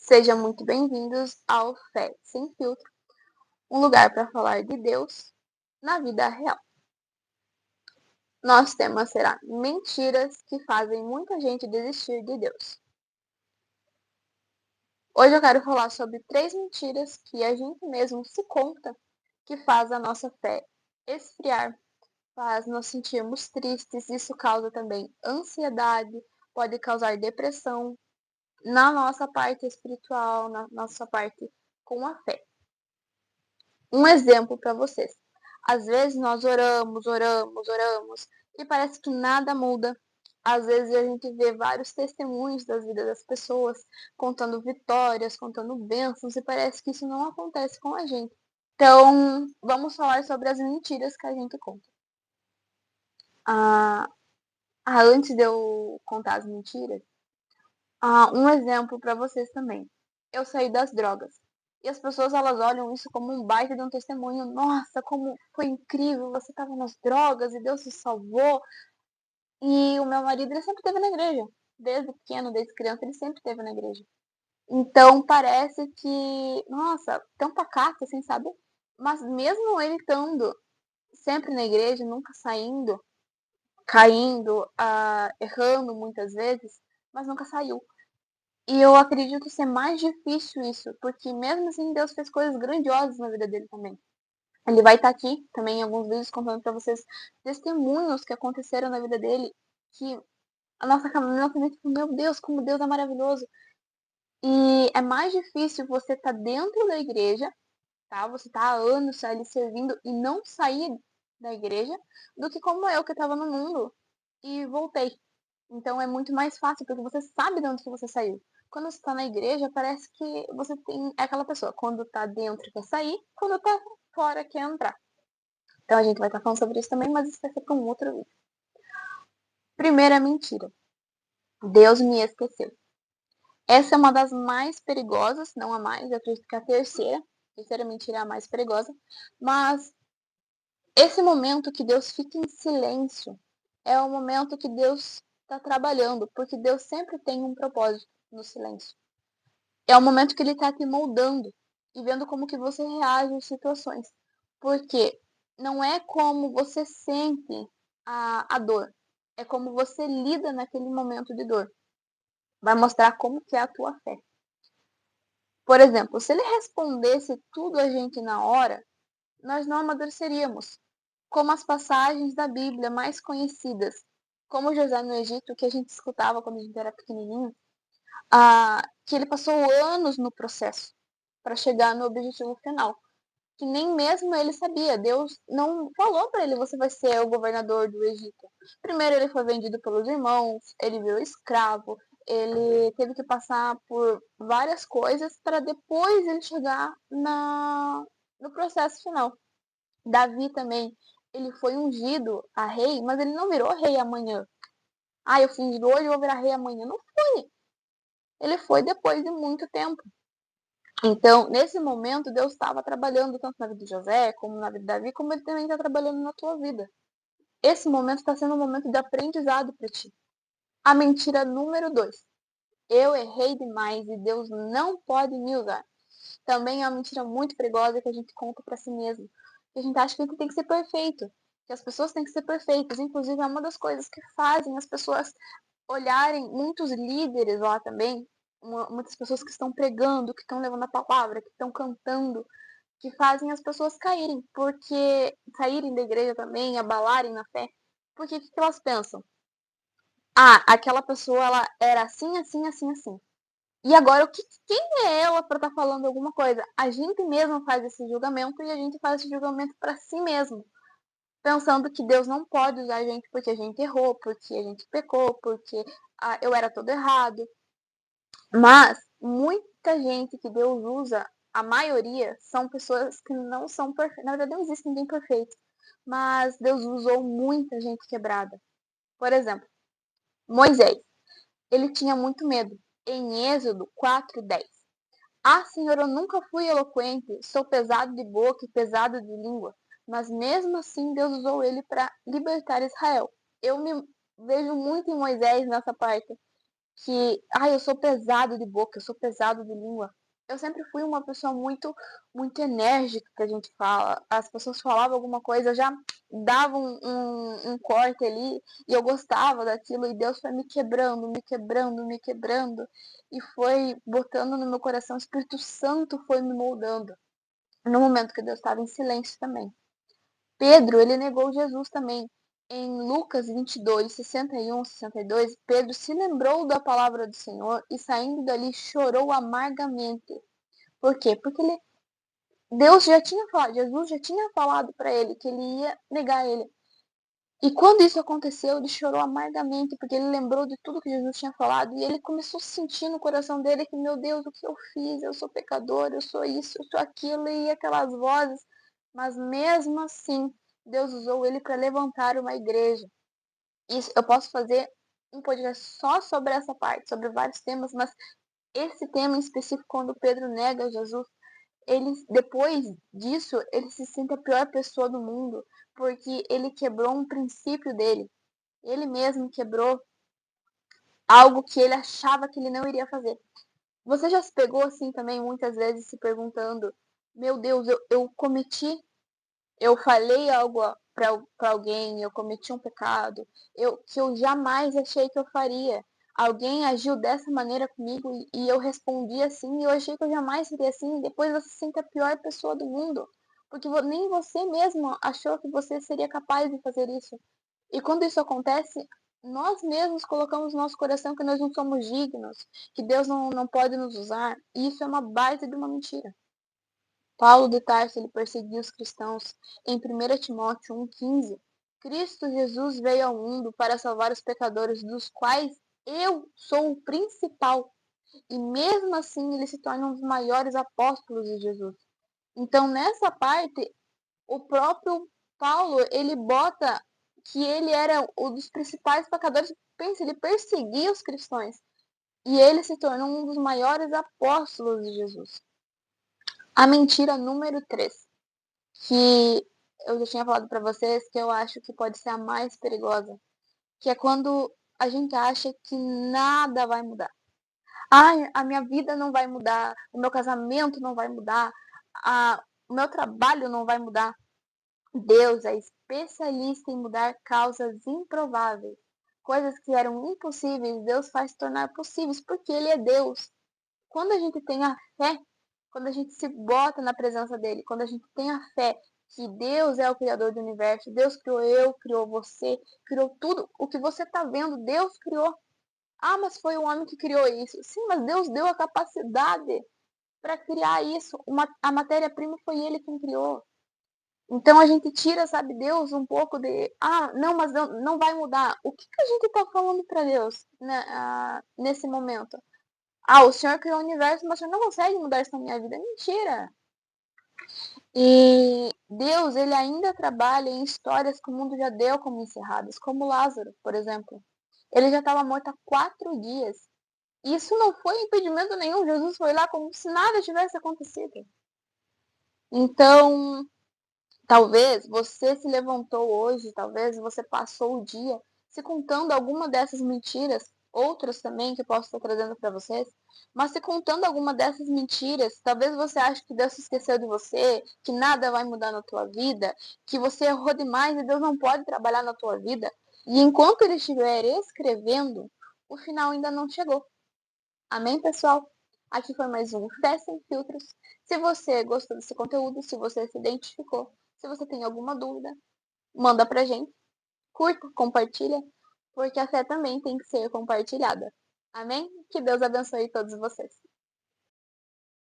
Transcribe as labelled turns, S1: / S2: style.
S1: Sejam muito bem-vindos ao Fé Sem Filtro, um lugar para falar de Deus na vida real. Nosso tema será mentiras que fazem muita gente desistir de Deus. Hoje eu quero falar sobre 3 mentiras que a gente mesmo se conta que faz a nossa fé esfriar, faz nos sentirmos tristes, isso causa também ansiedade, pode causar depressão na nossa parte espiritual, na nossa parte com a fé. Um exemplo para vocês. Às vezes nós oramos e parece que nada muda. Às vezes a gente vê vários testemunhos das vidas das pessoas, contando vitórias, contando bênçãos, e parece que isso não acontece com a gente. Então, vamos falar sobre as mentiras que a gente conta. Antes de eu contar as mentiras, um exemplo para vocês também. Eu saí das drogas. E as pessoas, elas olham isso como um baita de um testemunho. Nossa, como foi incrível, você estava nas drogas e Deus te salvou. E o meu marido, ele sempre esteve na igreja. Desde pequeno, desde criança, ele sempre esteve na igreja. Então, parece que, nossa, tão pacato, assim, sabe? Mas mesmo ele estando sempre na igreja, nunca saindo, caindo, errando muitas vezes, mas nunca saiu. E eu acredito ser mais difícil isso, porque mesmo assim Deus fez coisas grandiosas na vida dele também. Ele vai estar aqui também em alguns vídeos contando para vocês testemunhos que aconteceram na vida dele, que a nossa mente, meu Deus, como Deus é maravilhoso. E é mais difícil você estar dentro da igreja, tá? Você tá há anos ali servindo e não sair da igreja, do que como eu que estava no mundo e voltei. Então é muito mais fácil, porque você sabe de onde que você saiu. Quando você tá na igreja, parece que você é aquela pessoa. Quando tá dentro quer sair, quando tá fora quer entrar. Então a gente vai estar falando sobre isso também, mas isso vai ser para um outro vídeo. Primeira mentira. Deus me esqueceu. Essa é uma das mais perigosas, não a mais, eu acredito que a terceira mentira é a mais perigosa. Mas esse momento que Deus fica em silêncio é o momento que Deus está trabalhando, porque Deus sempre tem um propósito no silêncio. É o momento que Ele está te moldando e vendo como que você reage às situações. Porque não é como você sente a dor, é como você lida naquele momento de dor. Vai mostrar como que é a tua fé. Por exemplo, se Ele respondesse tudo a gente na hora, nós não amadureceríamos. Como as passagens da Bíblia mais conhecidas, como José no Egito, que a gente escutava quando a gente era pequenininho, que ele passou anos no processo para chegar no objetivo final, que nem mesmo ele sabia. Deus não falou para ele: você vai ser o governador do Egito. Primeiro ele foi vendido pelos irmãos, ele virou escravo, ele teve que passar por várias coisas para depois ele chegar no processo final. Davi também, ele foi ungido a rei, mas ele não virou rei amanhã. Eu fiz hoje e vou virar rei amanhã. Não foi. Ele foi depois de muito tempo. Então, nesse momento, Deus estava trabalhando tanto na vida de José, como na vida de Davi, como ele também está trabalhando na tua vida. Esse momento está sendo um momento de aprendizado para ti. A mentira número 2. Eu errei demais e Deus não pode me usar. Também é uma mentira muito perigosa que a gente conta para si mesmo. Que a gente acha que a gente tem que ser perfeito, que as pessoas têm que ser perfeitas. Inclusive, é uma das coisas que fazem as pessoas olharem, muitos líderes lá também, muitas pessoas que estão pregando, que estão levando a palavra, que estão cantando, que fazem as pessoas caírem, porque saírem da igreja também, abalarem na fé. Porque o que elas pensam? Aquela pessoa ela era assim, assim, assim, assim. E agora, quem é ela para estar falando alguma coisa? A gente mesmo faz esse julgamento e a gente faz esse julgamento para si mesmo, pensando que Deus não pode usar a gente porque a gente errou, porque a gente pecou, porque eu era todo errado. Mas muita gente que Deus usa, a maioria, são pessoas que não são perfeitas. Na verdade, não existe ninguém perfeito, mas Deus usou muita gente quebrada. Por exemplo, Moisés, ele tinha muito medo. Em Êxodo 4:10. Senhor, eu nunca fui eloquente, sou pesado de boca e pesado de língua, mas mesmo assim Deus usou ele para libertar Israel. Eu me vejo muito em Moisés nessa parte, que, eu sou pesado de boca, eu sou pesado de língua. Eu sempre fui uma pessoa muito enérgica, que a gente fala. As pessoas falavam alguma coisa, eu já dava um corte ali, e eu gostava daquilo, e Deus foi me quebrando, me quebrando, me quebrando, e foi botando no meu coração, o Espírito Santo foi me moldando. No momento que Deus estava em silêncio também. Pedro, ele negou Jesus também. Em Lucas 22, 61, 62, Pedro se lembrou da palavra do Senhor e saindo dali chorou amargamente. Por quê? Porque Deus já tinha falado, Jesus já tinha falado para ele que ele ia negar ele. E quando isso aconteceu, ele chorou amargamente, porque ele lembrou de tudo que Jesus tinha falado e ele começou a sentir no coração dele que, meu Deus, o que eu fiz? Eu sou pecador, eu sou isso, eu sou aquilo, e aquelas vozes. Mas mesmo assim, Deus usou ele para levantar uma igreja. Isso, eu posso fazer um podcast só sobre essa parte, sobre vários temas, mas esse tema em específico, quando Pedro nega Jesus, ele, depois disso, ele se sente a pior pessoa do mundo, porque ele quebrou um princípio dele. Ele mesmo quebrou algo que ele achava que ele não iria fazer. Você já se pegou assim também, muitas vezes, se perguntando: meu Deus, eu cometi, eu falei algo para alguém, eu cometi um pecado, que eu jamais achei que eu faria. Alguém agiu dessa maneira comigo e eu respondi assim, e eu achei que eu jamais seria assim. E depois você se sente a pior pessoa do mundo, porque nem você mesmo achou que você seria capaz de fazer isso. E quando isso acontece, nós mesmos colocamos no nosso coração que nós não somos dignos, que Deus não pode nos usar. E isso é uma baita de uma mentira. Paulo de Tarso, ele perseguiu os cristãos em 1 Timóteo 1,15. Cristo Jesus veio ao mundo para salvar os pecadores, dos quais eu sou o principal. E mesmo assim, ele se torna um dos maiores apóstolos de Jesus. Então, nessa parte, o próprio Paulo, ele bota que ele era um dos principais pecadores. Pensa, ele perseguia os cristãos. E ele se tornou um dos maiores apóstolos de Jesus. A mentira número 3, que eu já tinha falado para vocês, que eu acho que pode ser a mais perigosa, que é quando a gente acha que nada vai mudar. A minha vida não vai mudar, o meu casamento não vai mudar, o meu trabalho não vai mudar. Deus é especialista em mudar causas improváveis. Coisas que eram impossíveis, Deus faz tornar possíveis, porque Ele é Deus. Quando a gente tem a fé, quando a gente se bota na presença dEle, quando a gente tem a fé que Deus é o Criador do universo, Deus criou eu, criou você, criou tudo. O que você está vendo, Deus criou. Mas foi o homem que criou isso. Sim, mas Deus deu a capacidade para criar isso. A matéria-prima foi Ele quem criou. Então a gente tira, sabe, Deus um pouco de, não, mas não vai mudar. O que a gente está falando para Deus, né, nesse momento? O Senhor criou o universo, mas o Senhor não consegue mudar isso na minha vida. Mentira! E Deus, ele ainda trabalha em histórias que o mundo já deu como encerradas, como Lázaro, por exemplo. Ele já estava morto há 4 dias. E isso não foi impedimento nenhum. Jesus foi lá como se nada tivesse acontecido. Então, talvez você se levantou hoje, talvez você passou o dia se contando alguma dessas mentiras, outras também que eu posso estar trazendo para vocês, mas se contando alguma dessas mentiras, talvez você ache que Deus se esqueceu de você, que nada vai mudar na tua vida, que você errou demais e Deus não pode trabalhar na tua vida. E enquanto Ele estiver escrevendo, o final ainda não chegou. Amém, pessoal? Aqui foi mais um Fé Sem Filtros. Se você gostou desse conteúdo, se você se identificou, se você tem alguma dúvida, manda pra gente. Curta, compartilha, porque a fé também tem que ser compartilhada. Amém? Que Deus abençoe todos vocês.